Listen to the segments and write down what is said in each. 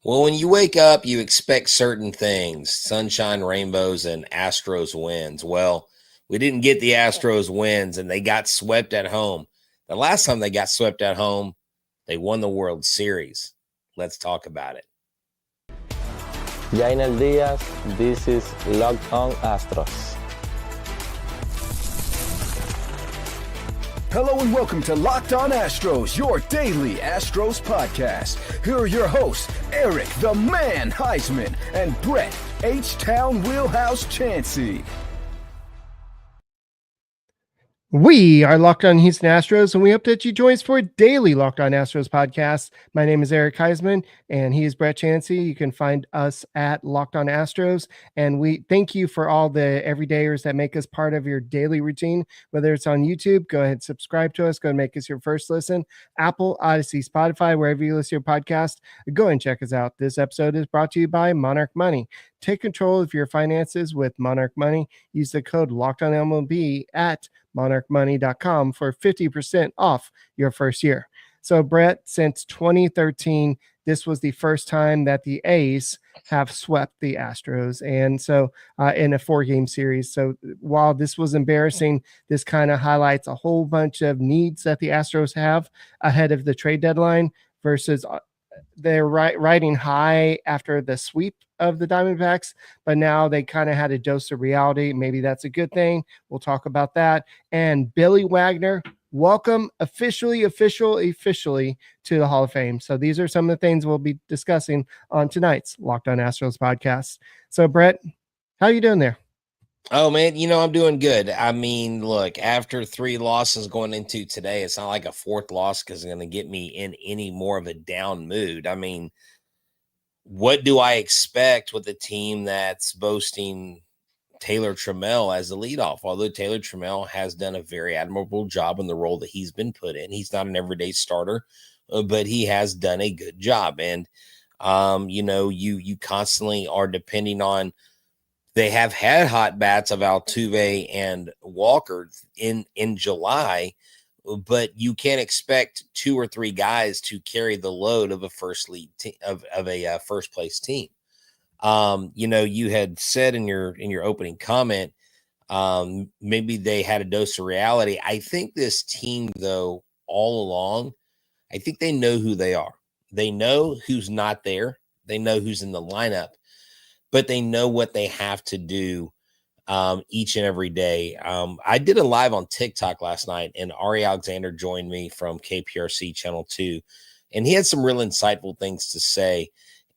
Well, when you wake up, you expect certain things, sunshine, rainbows, and Astros wins. Well, we didn't get the Astros wins, and they got swept at home. The last time they got swept at home, they won the World Series. Let's talk about it. Jainer Diaz, this is Locked On Astros. Hello and welcome to Locked On Astros, your daily Astros podcast. Here are your hosts, Eric the Man Huysman and Brett H-Town Wheelhouse Chancey. We are Locked On Houston Astros, and we hope that you join us for a daily Locked On Astros podcast. My name is Eric Huysman, and he is Brett Chancey. You can find us at Locked On Astros, and we thank you for all the everydayers that make us part of your daily routine. Whether it's on YouTube, go ahead and subscribe to us. Go and make us your first listen. Apple, Odyssey, Spotify, wherever you listen to your podcast, go and check us out. This episode is brought to you by Monarch Money. Take control of your finances with Monarch Money. Use the code LOCKEDONMLB at monarchmoney.com for 50% off your first year. So, Brett, since 2013, this was the first time that the A's have swept the Astros. And so in a 4-game series. So while this was embarrassing, this kind of highlights a whole bunch of needs that the Astros have ahead of the trade deadline versus they're riding high after the sweep of the Diamondbacks, but now they kind of had a dose of reality. Maybe that's a good thing. We'll talk about that. And Billy Wagner, welcome officially to the Hall of Fame. So these are some of the things we'll be discussing on tonight's Locked On Astros podcast. So Brett, how are you doing there? Oh, man, I'm doing good. I mean, look, after 3 losses going into today, it's not like a 4th loss because it's going to get me in any more of a down mood. I mean, what do I expect with a team that's boasting Taylor Trammell as the leadoff? Although Taylor Trammell has done a very admirable job in the role that he's been put in. He's not an everyday starter, but he has done a good job. And, you constantly are depending on. They have had hot bats of Altuve and Walker in July, but you can't expect 2 or 3 guys to carry the load of a first place team. You had said in your opening comment, maybe they had a dose of reality. I think this team, though, all along, I think they know who they are. They know who's not there. They know who's in the lineup. But they know what they have to do each and every day. I did a live on TikTok last night, and Ari Alexander joined me from KPRC Channel 2, and he had some real insightful things to say.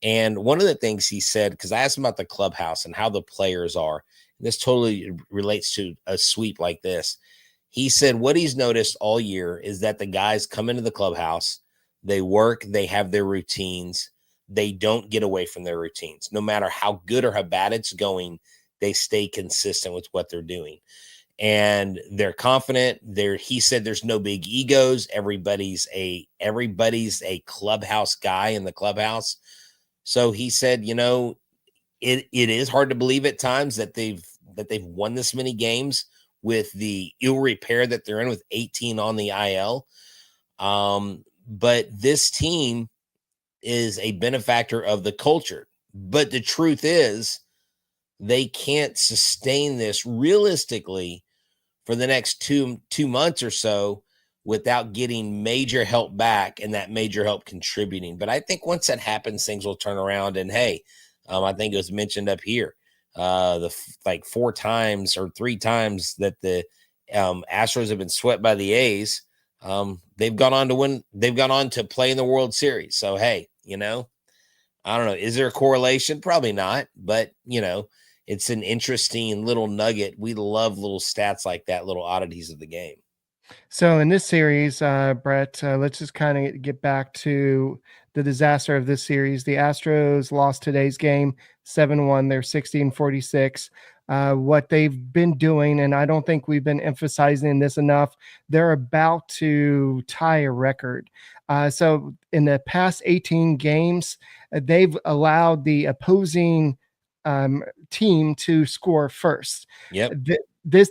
And one of the things he said, because I asked him about the clubhouse and how the players are, and this totally relates to a sweep like this. He said what he's noticed all year is that the guys come into the clubhouse, they work, they have their routines. They don't get away from their routines. No matter how good or how bad it's going, they stay consistent with what they're doing. And they're confident. He said there's no big egos. Everybody's a clubhouse guy in the clubhouse. So he said, it is hard to believe at times that they've won this many games with the ill repair that they're in with 18 on the IL. But this team is a benefactor of the culture. But the truth is they can't sustain this realistically for the next two months or so without getting major help back and that major help contributing. But I think once that happens, things will turn around. And hey, I think it was mentioned up here, 4 times or 3 times that the Astros have been swept by the A's. They've gone on to win. They've gone on to play in the World Series. So, hey, I don't know. Is there a correlation? Probably not. But, it's an interesting little nugget. We love little stats like that, little oddities of the game. So in this series, Brett, let's just kind of get back to the disaster of this series. The Astros lost today's game 7-1. They're 60-46. What they've been doing, and I don't think we've been emphasizing this enough, they're about to tie a record. So in the past 18 games, they've allowed the opposing team to score first. Yep.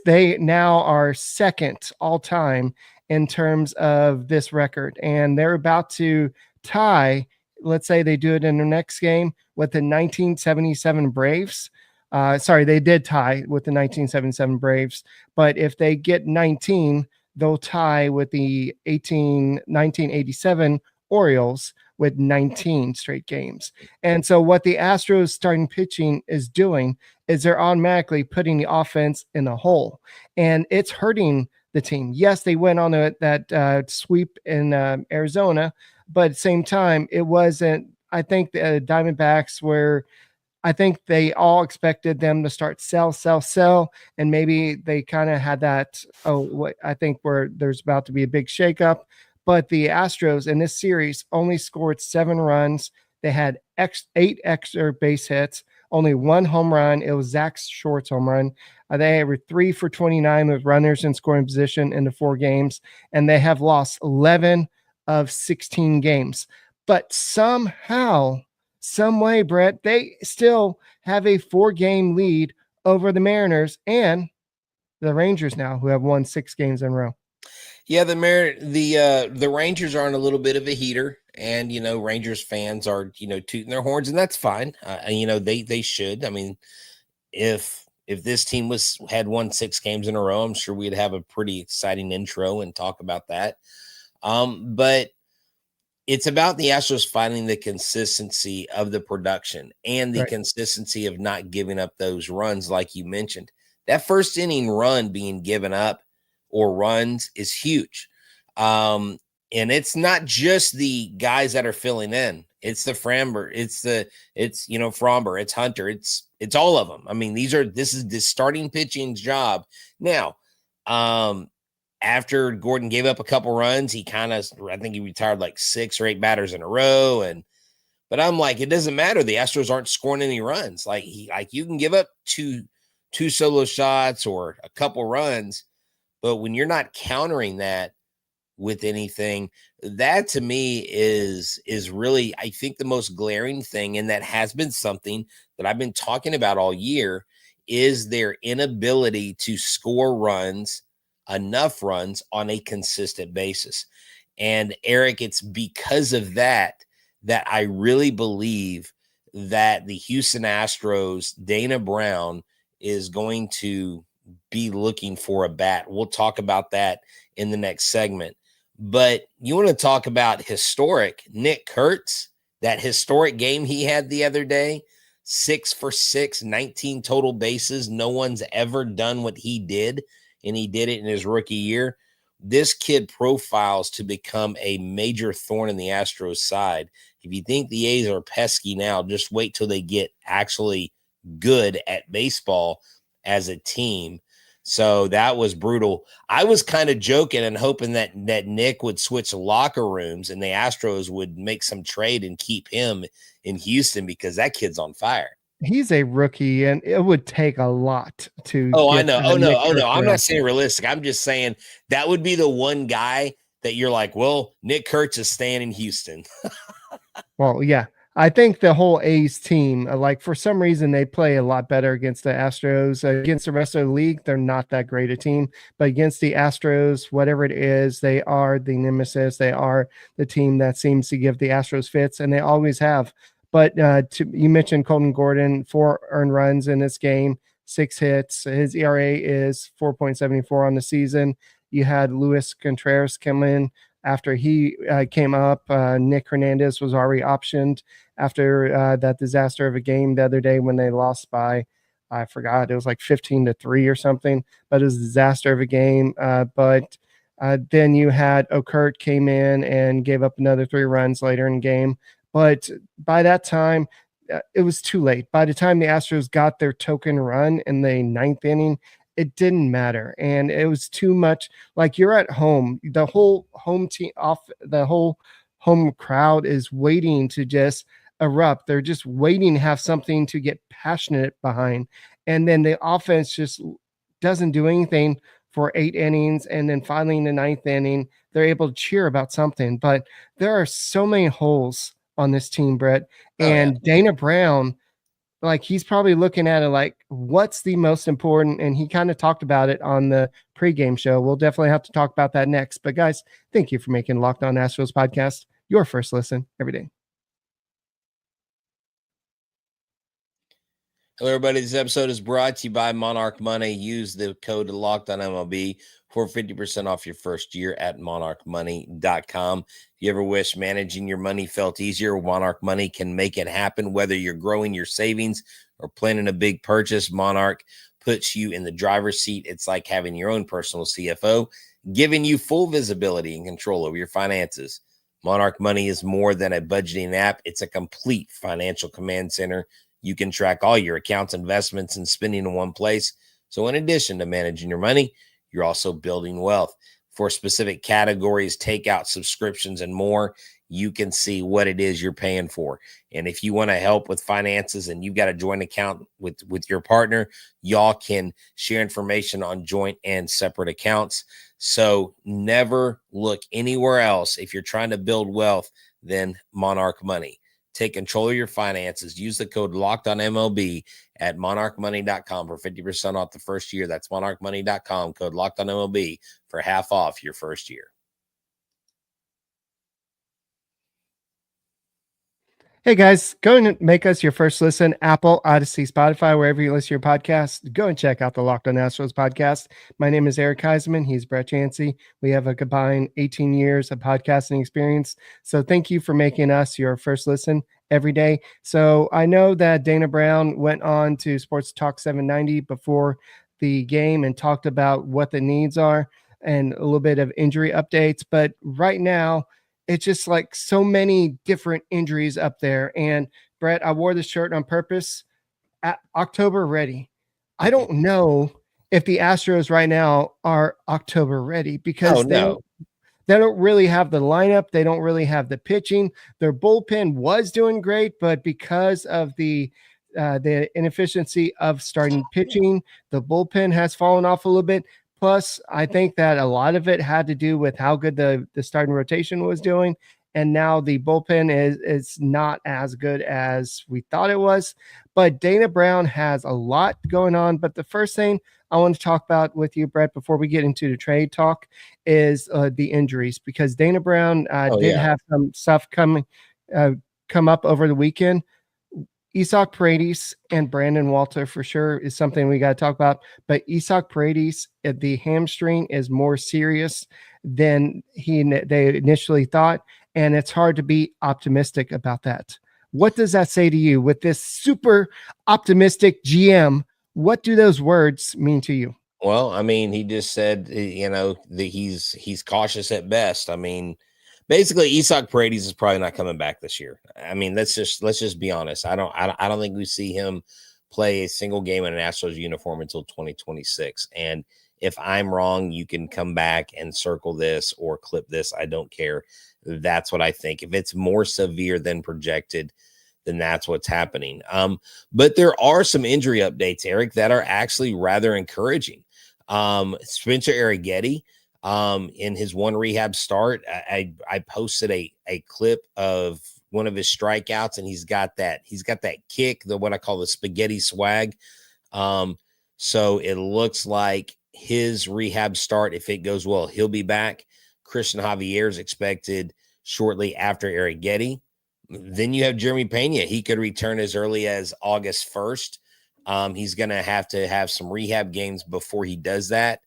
They now are second all time in terms of this record, and they're about to tie let's say they do it in their next game with the 1977 Braves. Sorry, they did tie with the 1977 Braves, but if they get 19, they'll tie with the 1987 Orioles with 19 straight games. And so what the Astros starting pitching is doing is they're automatically putting the offense in a hole, and it's hurting the team. Yes, they went on that sweep in Arizona, but at the same time, it wasn't. I think the Diamondbacks were. I think they all expected them to start sell, and maybe they kind of had that. I think where there's about to be a big shakeup. But the Astros in this series only scored 7 runs. They had 8 extra base hits, only 1 home run. It was Zach Short's home run. They were 3 for 29 with runners in scoring position in the 4 games, and they have lost 11 of 16 games. But somehow, some way, Brett, they still have a 4-game lead over the Mariners and the Rangers now, who have won 6 games in a row. Yeah, the Rangers are on a little bit of a heater, and Rangers fans are tooting their horns, and that's fine. They should. I mean, if this team had won 6 games in a row, I'm sure we'd have a pretty exciting intro and talk about that. But it's about the Astros finding the consistency of the production and the consistency of not giving up those runs, like you mentioned. That first inning run being given up or runs is huge. And it's not just the guys that are filling in. It's the Framber, it's Fromber, it's Hunter, it's all of them. I mean, this is the starting pitching's job. Now, after Gordon gave up a couple runs, I think he retired like 6 or 8 batters in a row. But I'm like, it doesn't matter. The Astros aren't scoring any runs. Like you can give up two solo shots or a couple runs, but when you're not countering that with anything, that to me is really, I think, the most glaring thing. And that has been something that I've been talking about all year, is their inability to score enough runs on a consistent basis. And Eric, it's because of that I really believe that the Houston Astros, Dana Brown, is going to be looking for a bat. We'll talk about that in the next segment. But you want to talk about historic Nick Kurtz, that historic game he had the other day, 6 for 6, 19 total bases. No one's ever done what he did, and he did it in his rookie year. This kid profiles to become a major thorn in the Astros side. If you think the A's are pesky now, just wait till they get actually good at baseball as a team. So that was brutal. I was kind of joking and hoping that Nick would switch locker rooms and the Astros would make some trade and keep him in Houston, because that kid's on fire. He's a rookie, and it would take a lot to. I know. Oh no. I'm not saying realistic. I'm just saying that would be the one guy that you're like, well, Nick Kurtz is staying in Houston. Well, yeah. I think the whole A's team, for some reason, they play a lot better against the Astros. Against the rest of the league, they're not that great a team. But against the Astros, whatever it is, they are the nemesis. They are the team that seems to give the Astros fits, and they always have. But you mentioned Colton Gordon, 4 earned runs in this game, 6 hits. His ERA is 4.74 on the season. You had Luis Contreras come in after he came up. Nick Hernandez was already optioned after that disaster of a game the other day when they lost by, I forgot, it was like 15-3 or something, but it was a disaster of a game. But then you had Okert came in and gave up another 3 runs later in the game. But by that time, it was too late. By the time the Astros got their token run in the 9th inning, it didn't matter. And it was too much. Like, you're at home. The whole home team the whole home crowd is waiting to just erupt. They're just waiting to have something to get passionate behind. And then the offense just doesn't do anything for 8 innings. And then finally in the 9th inning, they're able to cheer about something. But there are so many holes on this team, Brett. And Dana Brown, he's probably looking at it like, what's the most important? And he kind of talked about it on the pregame show. We'll definitely have to talk about that next. But guys, thank you for making Locked On Astros podcast your first listen every day. Hello, everybody. This episode is brought to you by Monarch Money. Use the code Locked On MLB for 50% off your first year at monarchmoney.com. If you ever wish managing your money felt easier, Monarch Money can make it happen. Whether you're growing your savings or planning a big purchase, Monarch puts you in the driver's seat. It's like having your own personal CFO, giving you full visibility and control over your finances. Monarch Money is more than a budgeting app. It's a complete financial command center. You can track all your accounts, investments, and spending in one place. So in addition to managing your money, you're also building wealth. For specific categories, takeout, subscriptions, and more, you can see what it is you're paying for. And if you want to help with finances and you've got a joint account with your partner, y'all can share information on joint and separate accounts. So never look anywhere else if you're trying to build wealth than Monarch Money. Take control of your finances. Use the code LOCKEDONMLB at monarchmoney.com for 50% off the first year. That's monarchmoney.com, code LOCKEDONMLB for half off your first year. Hey guys, go and make us your first listen. Apple, Odyssey, Spotify, wherever you listen to your podcast. Go and check out the Locked On Astros podcast. My name is Eric Huysman. He's Brett Chancey. We have a combined 18 years of podcasting experience. So thank you for making us your first listen every day. So I know that Dana Brown went on to Sports Talk 790 before the game and talked about what the needs are and a little bit of injury updates. But right now, it's just like so many different injuries up there. And Brett, I wore this shirt on purpose. At October ready. I don't know if the Astros right now are October ready because they don't really have the lineup. They don't really have the pitching. Their bullpen was doing great, but because of the inefficiency of starting pitching, the bullpen has fallen off a little bit. Plus, I think that a lot of it had to do with how good the starting rotation was doing. And now the bullpen is not as good as we thought it was. But Dana Brown has a lot going on. But the first thing I want to talk about with you, Brett, before we get into the trade talk, is the injuries. Because Dana Brown have some stuff come up over the weekend. Isaac Paredes and Brandon Walter for sure is something we got to talk about. But Isaac Paredes, the hamstring is more serious than they initially thought. And it's hard to be optimistic about that. What does that say to you with this super optimistic GM? What do those words mean to you? Well, I mean, he just said, that he's cautious at best. I mean, basically, Isaac Paredes is probably not coming back this year. I mean, let's just be honest. I don't think we see him play a single game in an Astros uniform until 2026. And if I'm wrong, you can come back and circle this or clip this. I don't care. That's what I think. If it's more severe than projected, then that's what's happening. But there are some injury updates, Eric, that are actually rather encouraging. Spencer Arrighetti, in his one rehab start, I posted a clip of one of his strikeouts, and he's got that kick, what I call the spaghetti swag. So it looks like his rehab start, if it goes well, he'll be back. Christian Javier is expected shortly after Arrighetti. Then you have Jeremy Pena. He could return as early as August 1st. He's going to have some rehab games before he does that.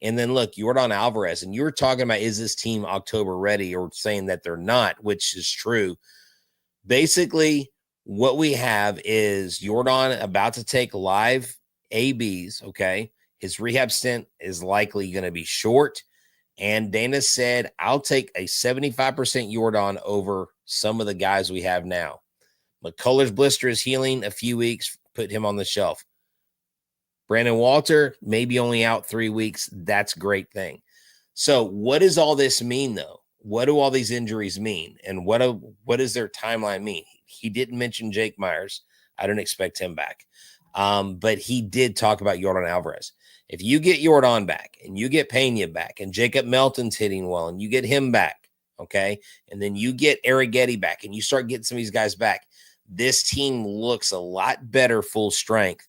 And then look, Yordan Alvarez, and you were talking about, is this team October ready, or saying that they're not, which is true. Basically, what we have is Yordan about to take live ABs, okay? His rehab stint is likely going to be short. And Dana said, I'll take a 75% Yordan over some of the guys we have now. McCullers' blister is healing a few weeks, put him on the shelf. Brandon Walter, maybe only out 3 weeks. That's a great thing. So what does all this mean, though? What do all these injuries mean? And what does their timeline mean? He didn't mention Jake Myers. I don't expect him back. But he did talk about Yordan Alvarez. If you get Yordan back and you get Pena back and Jacob Melton's hitting well and you get him back, okay, and then you get Arrighetti back and you start getting some of these guys back, this team looks a lot better full strength.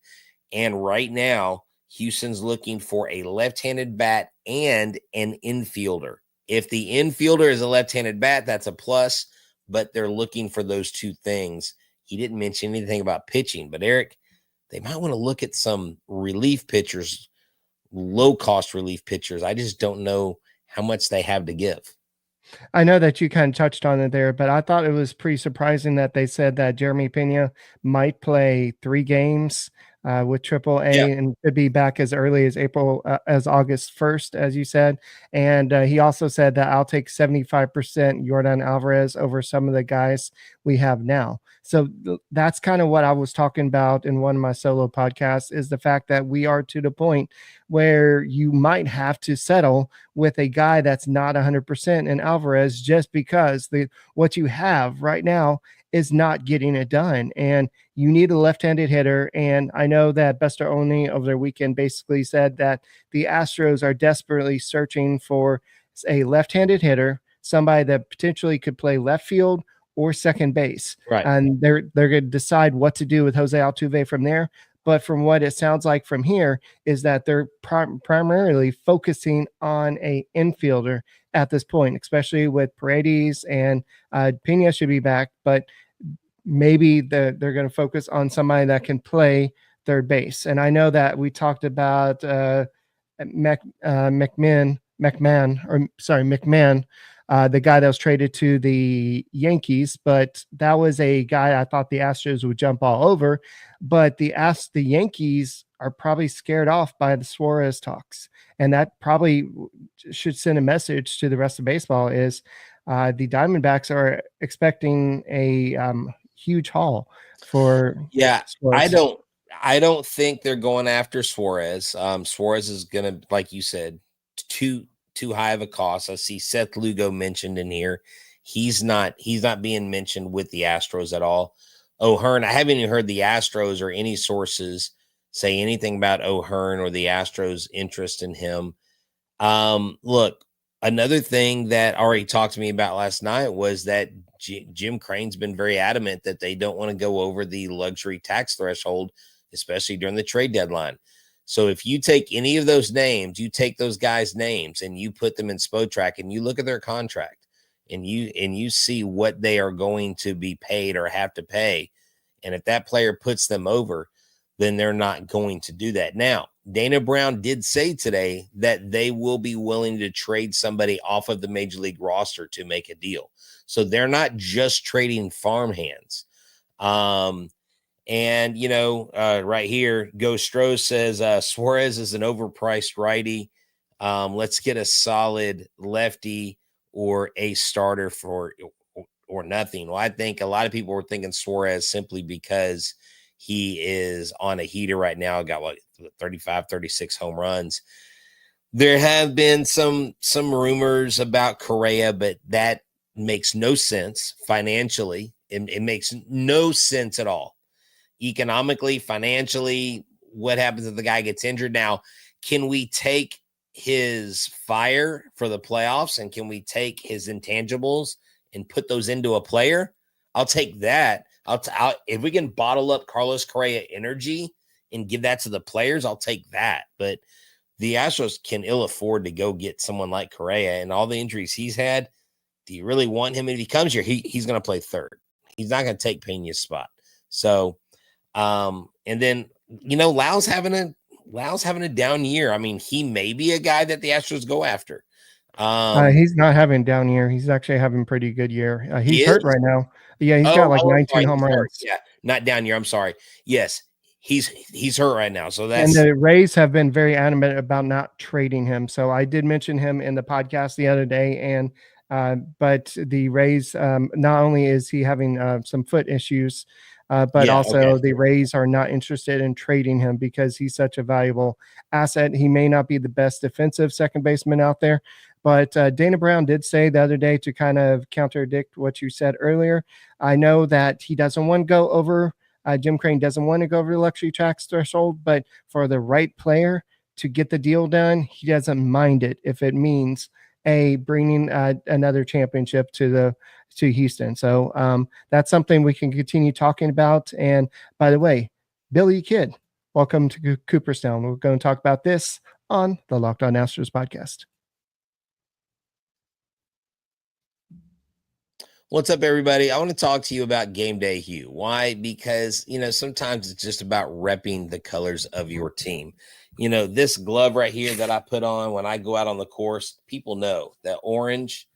And right now, Houston's looking for a left-handed bat and an infielder. If the infielder is a left-handed bat, that's a plus, but they're looking for those two things. He didn't mention anything about pitching, but Eric, they might want to look at some relief pitchers, low-cost relief pitchers. I just don't know how much they have to give. I know that you kind of touched on it there, but I thought it was pretty surprising that they said that Jeremy Pena might play 3 games with Triple A Yeah. and could be back as early as as August 1st, as you said. And he also said that I'll take 75% Yordan Alvarez over some of the guys we have now. So that's kind of what I was talking about in one of my solo podcasts, is the fact that we are to the point where you might have to settle with a guy that's not 100% in Alvarez, just because what you have right now is not getting it done. And you need a left-handed hitter. And I know that Buster Olney over the weekend basically said that the Astros are desperately searching for a left-handed hitter, somebody that potentially could play left field or second base. Right. And they're going to decide what to do with Jose Altuve from there. But from what it sounds like from here is that they're primarily focusing on a infielder at this point, especially with Paredes, and Pena should be back, but maybe they're going to focus on somebody that can play third base. And I know that we talked about McMahon, the guy that was traded to the Yankees, but that was a guy I thought the Astros would jump all over. But the Yankees are probably scared off by the Suarez talks, and that probably should send a message to the rest of baseball, is the Diamondbacks are expecting a huge haul for Suarez. I don't think they're going after Suarez. Suarez is gonna, like you said, too high of a cost. I see Seth Lugo mentioned in here. He's not being mentioned with the Astros at all. O'Hearn, I haven't even heard the Astros or any sources say anything about O'Hearn or the Astros' interest in him. Look, another thing that already talked to me about last night was that Jim Crane's been very adamant that they don't want to go over the luxury tax threshold, especially during the trade deadline. So if you take any of those names, you take those guys' names and you put them in Spotrac and you look at their contract and you see what they are going to be paid or have to pay, and if that player puts them over, then they're not going to do that. Now, Dana Brown did say today that they will be willing to trade somebody off of the major league roster to make a deal. So they're not just trading farmhands. And, right here, Ghost Stros says Suarez is an overpriced righty. Let's get a solid lefty or a starter for or nothing. Well, I think a lot of people were thinking Suarez simply because he is on a heater right now, got 35, 36 home runs. There have been some rumors about Correa, but that makes no sense financially. It makes no sense at all. Economically, financially, what happens if the guy gets injured? Now, can we take his fire for the playoffs and can we take his intangibles and put those into a player? I'll take that. If we can bottle up Carlos Correa energy and give that to the players, I'll take that. But the Astros can ill afford to go get someone like Correa, and all the injuries he's had. Do you really want him? If he comes here, he's going to play third. He's not going to take Pena's spot. So, and then, Lau's having a down year. I mean, he may be a guy that the Astros go after. He's not having a down year. He's actually having a pretty good year. He's hurt right now. Yeah, he's got 19 home runs. Yeah, not down year. I'm sorry. Yes, he's hurt right now. So and the Rays have been very adamant about not trading him. So I did mention him in the podcast the other day, and but the Rays, not only is he having some foot issues, but also the Rays are not interested in trading him because he's such a valuable asset. He may not be the best defensive second baseman out there, but Dana Brown did say the other day, to kind of contradict what you said earlier, I know that he doesn't want to go over, Jim Crane doesn't want to go over the luxury tax threshold, but for the right player to get the deal done, he doesn't mind it if it means bringing another championship to Houston. So that's something we can continue talking about. And by the way, Billy Kidd, welcome to Cooperstown. We're going to talk about this on the Locked On Astros podcast. What's up, everybody? I want to talk to you about game day hue. Why? Because, sometimes it's just about repping the colors of your team. This glove right here that I put on when I go out on the course, people know that orange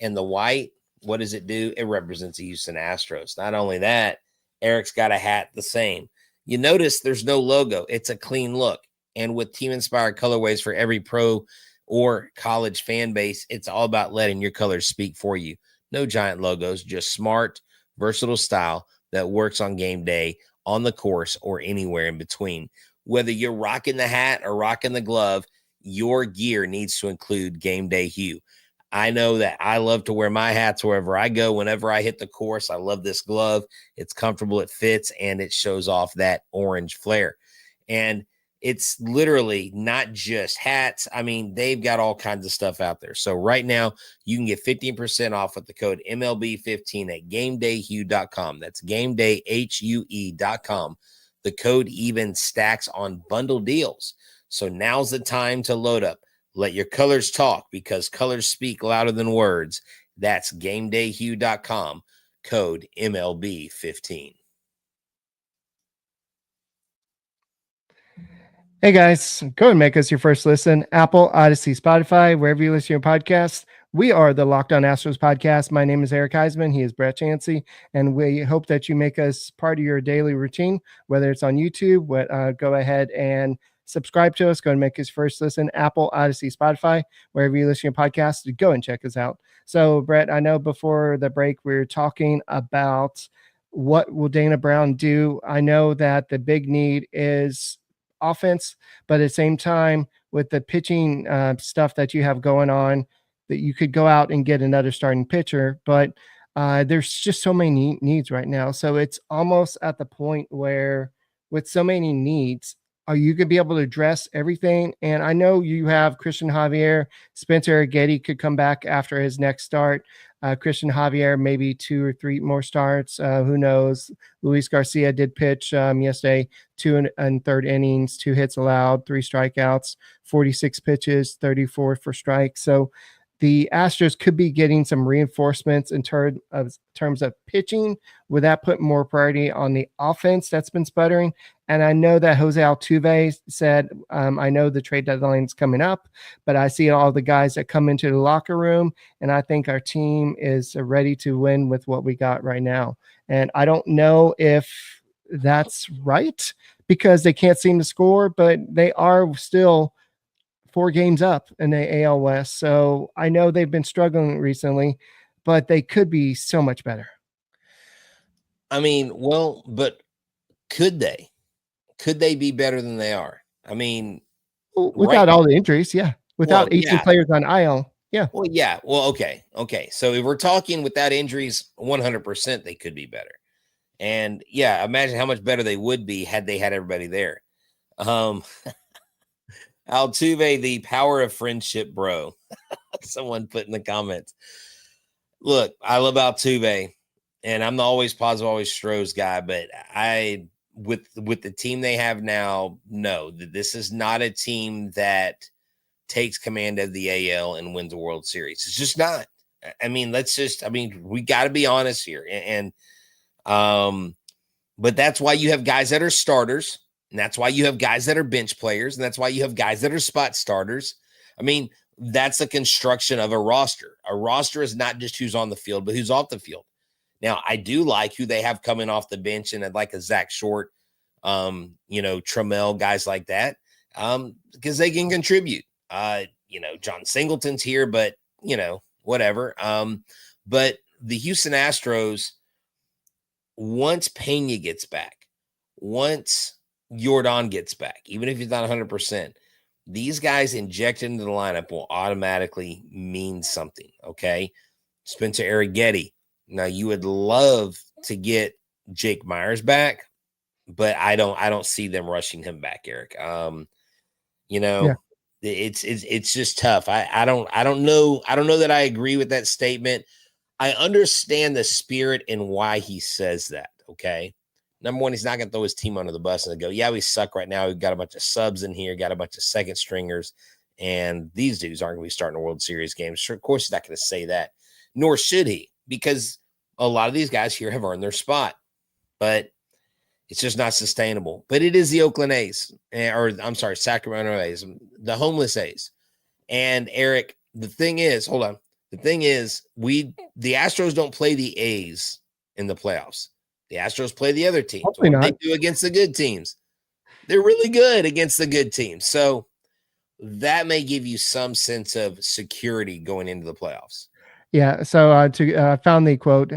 and the white, what does it do? It represents the Houston Astros. Not only that, Eric's got a hat the same. You notice there's no logo. It's a clean look. And with team-inspired colorways for every pro or college fan base, it's all about letting your colors speak for you. No giant logos, just smart, versatile style that works on game day, on the course, or anywhere in between. Whether you're rocking the hat or rocking the glove, your gear needs to include game day hue. I know that I love to wear my hats wherever I go, whenever I hit the course. I love this glove. It's comfortable, it fits, and it shows off that orange flare. And it's literally not just hats. I mean, they've got all kinds of stuff out there. So right now, you can get 15% off with the code MLB15 at GameDayHue.com. That's GameDayHue.com. The code even stacks on bundle deals. So now's the time to load up. Let your colors talk, because colors speak louder than words. That's GameDayHue.com. Code MLB15. Hey guys, go and make us your first listen. Apple, Odyssey, Spotify, wherever you listen to your podcasts. We are the Locked On Astros podcast. My name is Eric Huysman. He is Brett Chancey. And we hope that you make us part of your daily routine, whether it's on YouTube. Go ahead and subscribe to us. Go and make us first listen. Apple, Odyssey, Spotify, wherever you listen to your podcasts. Go and check us out. So, Brett, I know before the break we were talking about what will Dana Brown do. I know that the big need is offense, but at the same time, with the pitching stuff that you have going on, that you could go out and get another starting pitcher, but there's just so many needs right now. So it's almost at the point where, with so many needs, are you going to be able to address everything? And I know you have Christian Javier, Spencer Getty could come back after his next start. Christian Javier, maybe 2 or 3 more starts. Who knows? Luis Garcia did pitch yesterday, 2 and third innings, 2 hits allowed, 3 strikeouts, 46 pitches, 34 for strikes. So the Astros could be getting some reinforcements in terms of pitching. Would that put more priority on the offense that's been sputtering? And I know that Jose Altuve said, I know the trade deadline is coming up, but I see all the guys that come into the locker room, and I think our team is ready to win with what we got right now. And I don't know if that's right, because they can't seem to score, but they are still 4 games up in the AL West. So I know they've been struggling recently, but they could be so much better. I mean, well, but could they? Could they be better than they are? I mean, without all the injuries, yeah. Without 18 players on IL, yeah. Well, yeah. Well, okay. So if we're talking without injuries, 100% they could be better. And yeah, imagine how much better they would be had they had everybody there. Altuve, the power of friendship, bro. Someone put in the comments. Look, I love Altuve, and I'm the always positive, always Stros guy, but with the team they have now, no, this is not a team that takes command of the AL and wins a World Series. It's just not. I mean, we got to be honest here. But that's why you have guys that are starters, and that's why you have guys that are bench players, and that's why you have guys that are spot starters. I mean, that's the construction of a roster. A roster is not just who's on the field, but who's off the field. Now, I do like who they have coming off the bench, and I'd like a Zach Short, Trammell, guys like that, because they can contribute. John Singleton's here, but, whatever. But the Houston Astros, once Pena gets back, once Yordan gets back, even if he's not 100%, these guys injected into the lineup will automatically mean something, okay? Spencer Arrighetti. Now, you would love to get Jake Myers back, but I don't see them rushing him back, Eric. It's just tough. I don't know that I agree with that statement. I understand the spirit and why he says that, okay? Number one, he's not going to throw his team under the bus and go, yeah, we suck right now. We've got a bunch of subs in here, got a bunch of second stringers, and these dudes aren't going to be starting a World Series game. Sure, of course, he's not going to say that, nor should he, because a lot of these guys here have earned their spot, but it's just not sustainable. But it is the Oakland A's, or I'm sorry, Sacramento A's, the homeless A's. And Eric, the thing is, hold on. The thing is, the Astros don't play the A's in the playoffs. The Astros play the other teams. Hopefully What not. they do against the good teams. They're really good against the good teams. So that may give you some sense of security going into the playoffs. Yeah. So I found the quote.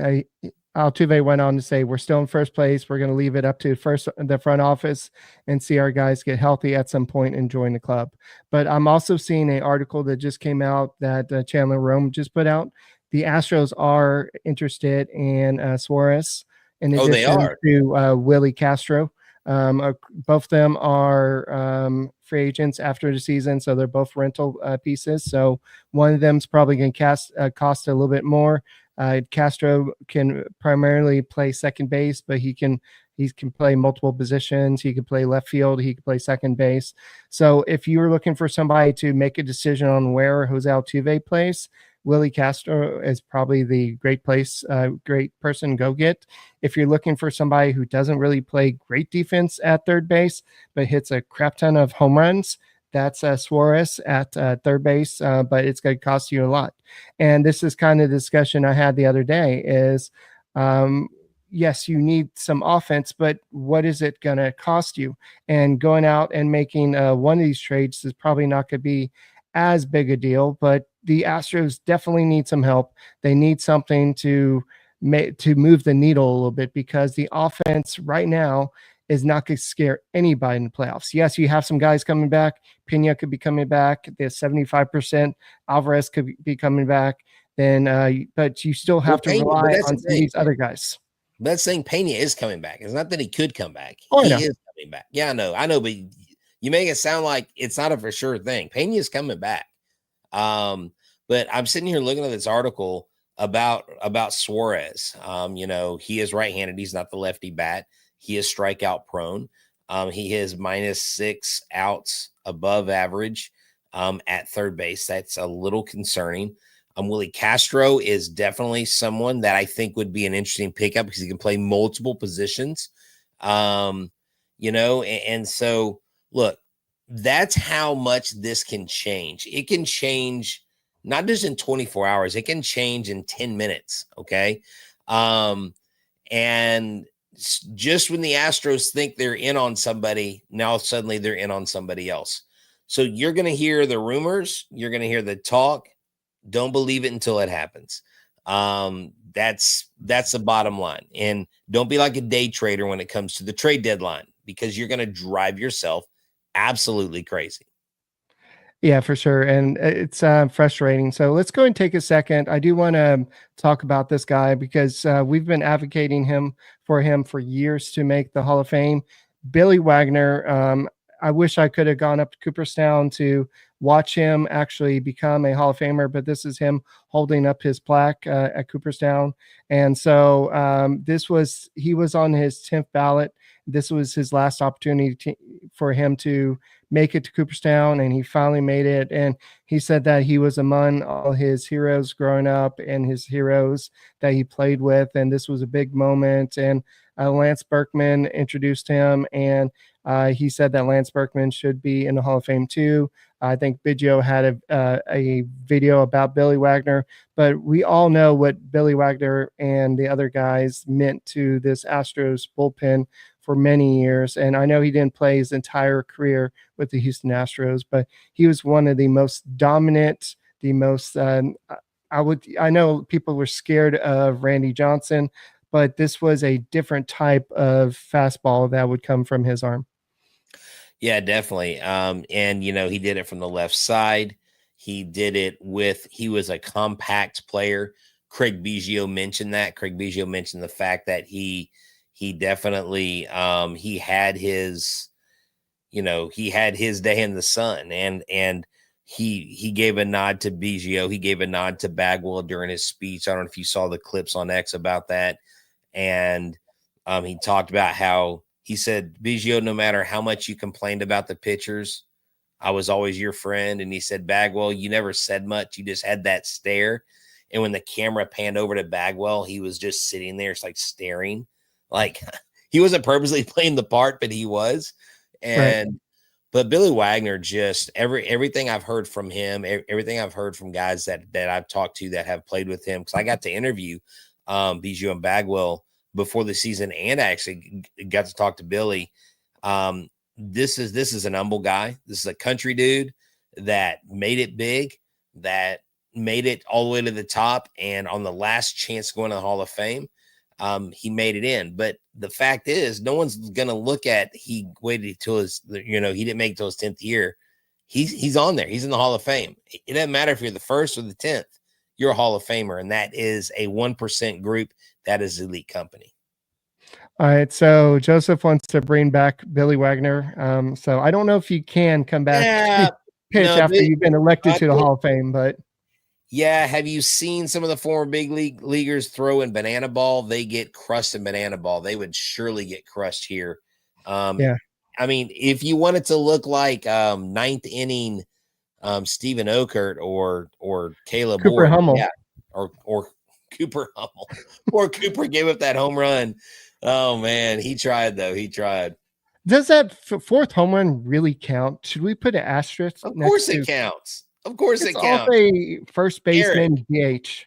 Altuve went on to say, "We're still in first place. We're going to leave it up to the front office and see our guys get healthy at some point and join the club." But I'm also seeing an article that just came out that Chandler Rome just put out. The Astros are interested in Suarez in Oh, they addition are. to Willie Castro. Both of them are free agents after the season, so they're both rental pieces. So one of them's probably going to cost a little bit more. Castro can primarily play second base, but he can play multiple positions. He can play left field. He can play second base. So if you were looking for somebody to make a decision on where Jose Altuve plays, Willie Castro is probably the great person to go get. If you're looking for somebody who doesn't really play great defense at third base, but hits a crap ton of home runs, that's Suarez at third base, but it's going to cost you a lot. And this is kind of the discussion I had the other day is, yes, you need some offense, but what is it going to cost you? And going out and making one of these trades is probably not going to be as big a deal, but the Astros definitely need some help. They need something to move the needle a little bit because the offense right now is not going to scare anybody in the playoffs. Yes, you have some guys coming back. Pena could be coming back. There's 75%. Alvarez could be coming back. Then, but you still have to rely on these other guys. That's saying Pena is coming back. It's not that he could come back. Oh, he is coming back. Yeah, I know, but you make it sound like it's not a for sure thing. Pena is coming back. But I'm sitting here looking at this article about Suarez. He is right-handed. He's not the lefty bat. He is strikeout prone. He is -6 outs above average at third base. That's a little concerning. Willie Castro is definitely someone that I think would be an interesting pickup because he can play multiple positions. And so look, that's how much this can change. It can change not just in 24 hours, it can change in 10 minutes. Okay. And just when the Astros think they're in on somebody, now suddenly they're in on somebody else. So you're going to hear the rumors. You're going to hear the talk. Don't believe it until it happens. That's the bottom line. And don't be like a day trader when it comes to the trade deadline, because you're going to drive yourself absolutely crazy. Yeah, for sure. And it's frustrating. So let's go and take a second. I do want to talk about this guy because we've been advocating for him for years to make the Hall of Fame. Billy Wagner. I wish I could have gone up to Cooperstown to watch him actually become a Hall of Famer, but this is him holding up his plaque at Cooperstown. And so he was on his 10th ballot. This was his last opportunity for him to make it to Cooperstown, and he finally made it. And he said that he was among all his heroes growing up and his heroes that he played with, and this was a big moment. And Lance Berkman introduced him, and he said that Lance Berkman should be in the Hall of Fame too. I think Biggio had a video about Billy Wagner, but we all know what Billy Wagner and the other guys meant to this Astros bullpen for many years. And I know he didn't play his entire career with the Houston Astros, but he was one of the most dominant, the most, I know people were scared of Randy Johnson, but this was a different type of fastball that would come from his arm. Yeah, definitely. And he did it from the left side. He was a compact player. Craig Biggio mentioned that. Craig Biggio mentioned the fact that he definitely he had his day in the sun, and he gave a nod to Biggio. He gave a nod to Bagwell during his speech. I don't know if you saw the clips on X about that. And he talked about how he said, Biggio, no matter how much you complained about the pitchers, I was always your friend. And he said, Bagwell, you never said much. You just had that stare. And when the camera panned over to Bagwell, he was just sitting there, like staring, like he wasn't purposely playing the part, but he was. And but Billy Wagner, just everything I've heard from him, everything I've heard from guys that I've talked to that have played with him, because I got to interview Bijou and Bagwell before the season, and I actually got to talk to Billy. This is an humble guy. This is a country dude that made it big, that made it all the way to the top, and on the last chance going to the Hall of Fame, he made it in. But the fact is, no one's going to look at he waited till his, he didn't make it till his 10th year. He's on there. He's in the Hall of Fame. It doesn't matter if you're the first or the 10th. You're a Hall of Famer, and that is a 1% group. That is elite company. All right, so Joseph wants to bring back Billy Wagner. So I don't know if you can come back pitch after you've been elected to the Hall of Fame, but yeah, have you seen some of the former big leaguers throw in banana ball? They get crushed in banana ball. They would surely get crushed here. Yeah. I mean, if you want it to look like ninth inning Stephen Okert or Caleb Cooper Hummel, yeah, or Cooper Hummel, or Cooper gave up that home run. Oh man, he tried though. He tried. Does that fourth home run really count? Should we put an asterisk? Of course it counts. Of course it counts. It's a first baseman DH.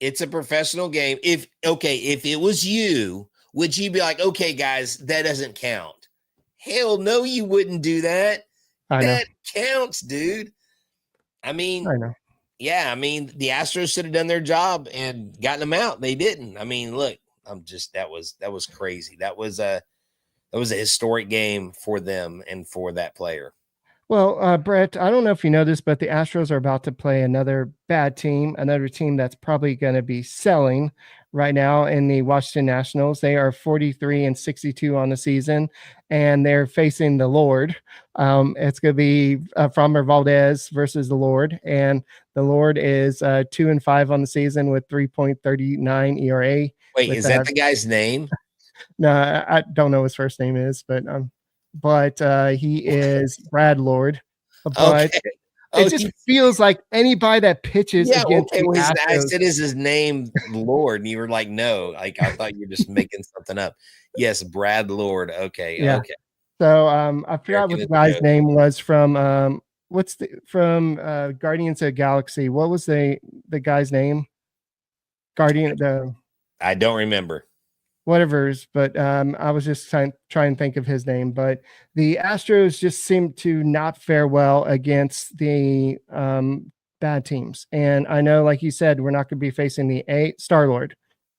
It's a professional game. If it was you, would you be like, okay, guys, that doesn't count? Hell no, you wouldn't do that. That counts, dude. I mean, I know. Yeah, I mean, the Astros should have done their job and gotten them out. They didn't. I mean, look, that was crazy. That was a historic game for them and for that player. Well, Brett, I don't know if you know this, but the Astros are about to play another bad team, another team that's probably going to be selling right now in the Washington Nationals. They are 43-62 on the season, and they're facing the Lord. It's going to be Framber Valdez versus the Lord, and the Lord is 2-5 on the season with 3.39 ERA. Wait, is that the guy's name? No, I don't know what his first name is, but he is Brad Lord. But it just feels like anybody that pitches against the Astros. I said, is his name Lord? And you were like, no. Like, I thought you were just making something up. Yes, Brad Lord. Okay. Yeah. Okay. So I forgot what the guy's name was from Guardians of the Galaxy. What was the guy's name? I don't remember. Whatever's, but I was just trying to think of his name. But the Astros just seem to not fare well against the bad teams. And I know, like you said, we're not going to be facing the Star-Lord.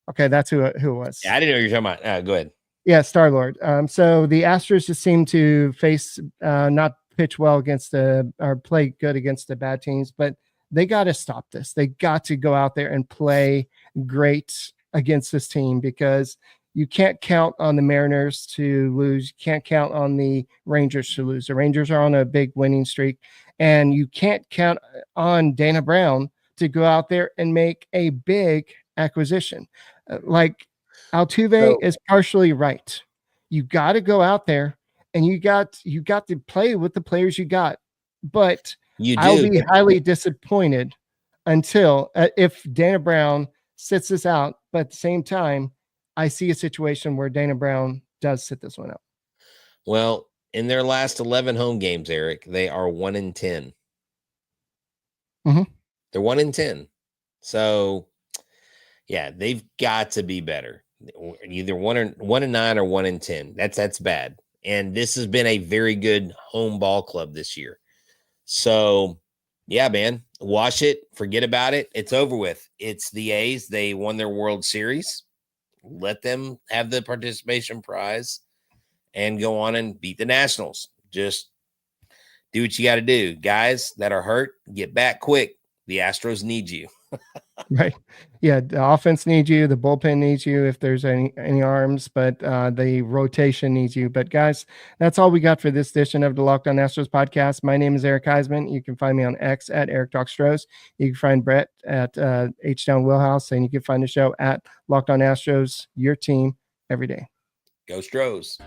Okay, that's who it was. Yeah, I didn't know what you're talking about. Go ahead. Yeah, Star-Lord. So the Astros just seem to face not pitch well against or play good against the bad teams, but they got to stop this. They got to go out there and play great against this team, because you can't count on the Mariners to lose. You can't count on the Rangers to lose. The Rangers are on a big winning streak, and you can't count on Dana Brown to go out there and make a big acquisition. Like Altuve is partially right. You got to go out there and you got to play with the players you got. But I'll be highly disappointed until if Dana Brown sits this out. But at the same time, I see a situation where Dana Brown does sit this one out. Well, in their last 11 home games, Eric, they are 1-10. Mm-hmm. They're 1-10. So, yeah, they've got to be better. Either 1-9 or 1-10. That's bad. And this has been a very good home ball club this year. So, yeah, man, wash it. Forget about it. It's over with. It's the A's. They won their World Series. Let them have the participation prize and go on and beat the Nationals. Just do what you got to do. Guys that are hurt, get back quick. The Astros need you. Right. Yeah, the offense needs you. The bullpen needs you if there's any arms, but the rotation needs you. But guys, that's all we got for this edition of the Locked On Astros podcast. My name is Eric Huysman. You can find me on X at Eric Talk Stros. You can find Brett at H-Town Wheelhouse, and you can find the show at Locked On Astros, your team every day. Go Stros.